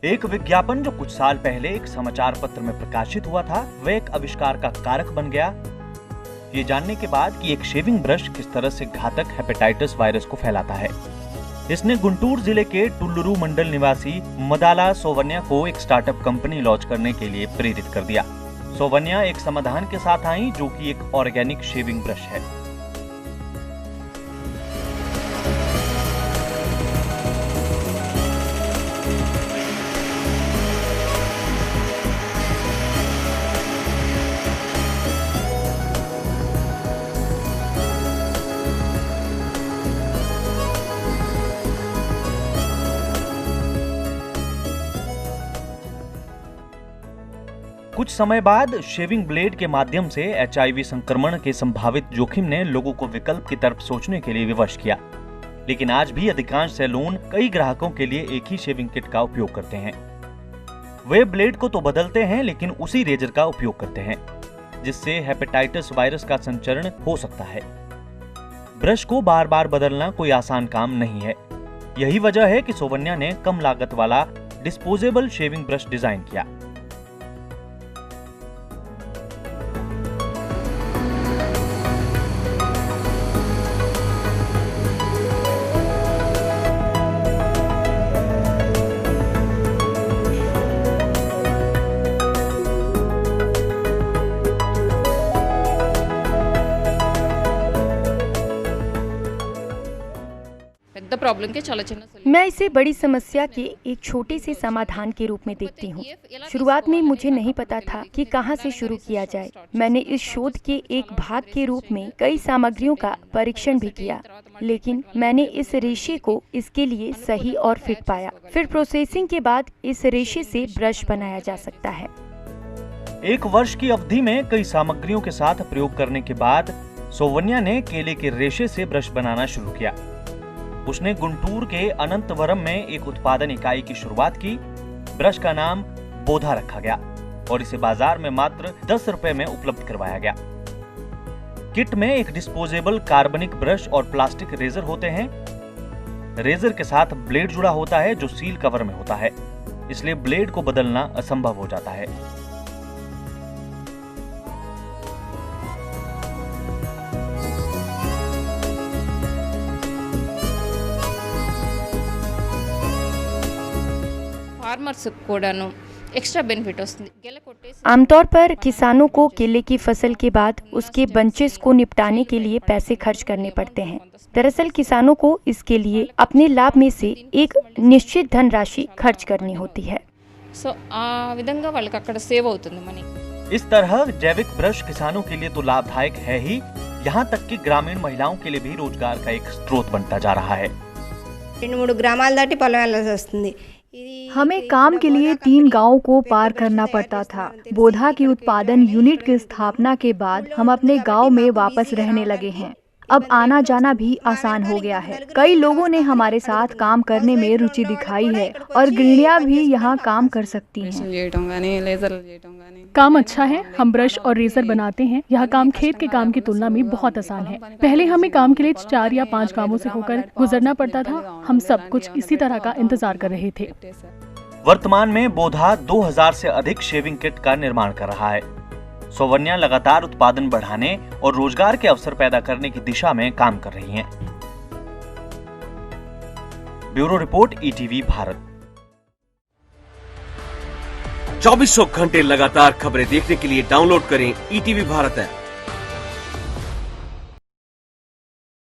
एक विज्ञापन जो कुछ साल पहले एक समाचार पत्र में प्रकाशित हुआ था, वह एक आविष्कार का कारक बन गया, ये जानने के बाद कि एक शेविंग ब्रश किस तरह से घातक हेपेटाइटिस वायरस को फैलाता है। इसने गुंटूर जिले के टुल्लुरु मंडल निवासी मदाला सोवन्या को एक स्टार्टअप कंपनी लॉन्च करने के लिए प्रेरित कर दिया। सोवन्या एक समाधान के साथ आई जो कि एक ऑर्गेनिक शेविंग ब्रश है। कुछ समय बाद शेविंग ब्लेड के माध्यम से HIV संक्रमण के संभावित जोखिम ने लोगों को विकल्प की तरफ सोचने के लिए विवश किया। लेकिन आज भी अधिकांश सैलून कई ग्राहकों के लिए एक ही शेविंग किट का उपयोग करते हैं। वे ब्लेड को तो बदलते हैं लेकिन उसी रेजर का उपयोग करते हैं, जिससे हेपेटाइटिस वायरस का संचरण हो सकता है। ब्रश को बार बार बदलना कोई आसान काम नहीं है। यही वजह है कि सोवन्या ने कम लागत वाला डिस्पोजेबल शेविंग ब्रश डिजाइन किया। मैं इसे बड़ी समस्या के एक छोटे से समाधान के रूप में देखती हूँ। शुरुआत में मुझे नहीं पता था कि कहाँ से शुरू किया जाए। मैंने इस शोध के एक भाग के रूप में कई सामग्रियों का परीक्षण भी किया, लेकिन मैंने इस रेशे को इसके लिए सही और फिट पाया। फिर प्रोसेसिंग के बाद इस रेशे से ब्रश बनाया जा सकता है। एक वर्ष की अवधि में कई सामग्रियों के साथ प्रयोग करने के बाद सोवन्या ने केले के रेशे से ब्रश बनाना शुरू किया। उसने गुंटूर के अनंतवरम में एक उत्पादन इकाई की शुरुआत की। ब्रश का नाम बोधा रखा गया और इसे बाजार में मात्र 10 रुपए में उपलब्ध करवाया गया। किट में एक डिस्पोजेबल कार्बनिक ब्रश और प्लास्टिक रेजर होते हैं। रेजर के साथ ब्लेड जुड़ा होता है जो सील कवर में होता है, इसलिए ब्लेड को बदलना असंभव हो जाता है। आमतौर पर किसानों को केले की फसल के बाद उसके बंचेस को निपटाने के लिए पैसे खर्च करने पड़ते हैं। दरअसल किसानों को इसके लिए अपने लाभ में से एक निश्चित धनराशि खर्च करनी होती है। इस तरह जैविक ब्रश किसानों के लिए तो लाभदायक है ही, यहाँ तक कि ग्रामीण महिलाओं के लिए भी रोजगार का एक स्रोत बनता जा रहा है। हमें काम के लिए 3 गांवों को पार करना पड़ता था। बोधा की उत्पादन यूनिट की स्थापना के बाद हम अपने गांव में वापस रहने लगे हैं। अब आना जाना भी आसान हो गया है। कई लोगों ने हमारे साथ काम करने में रुचि दिखाई है और गृहिणियां भी यहाँ काम कर सकती हैं। काम अच्छा है। हम ब्रश और रेजर बनाते हैं। यह काम खेत के काम की तुलना में बहुत आसान है। पहले हमें काम के लिए 4 या 5 गांवों से होकर गुजरना पड़ता था। हम सब कुछ इसी तरह का इंतजार कर रहे थे। वर्तमान में बोधा 2000 से अधिक शेविंग किट का निर्माण कर रहा है। सोवन्या लगातार उत्पादन बढ़ाने और रोजगार के अवसर पैदा करने की दिशा में काम कर रही हैं। Bureau report, ETV Bharat. 2400 घंटे लगातार खबरें देखने के लिए डाउनलोड करें ETV भारत ऐप।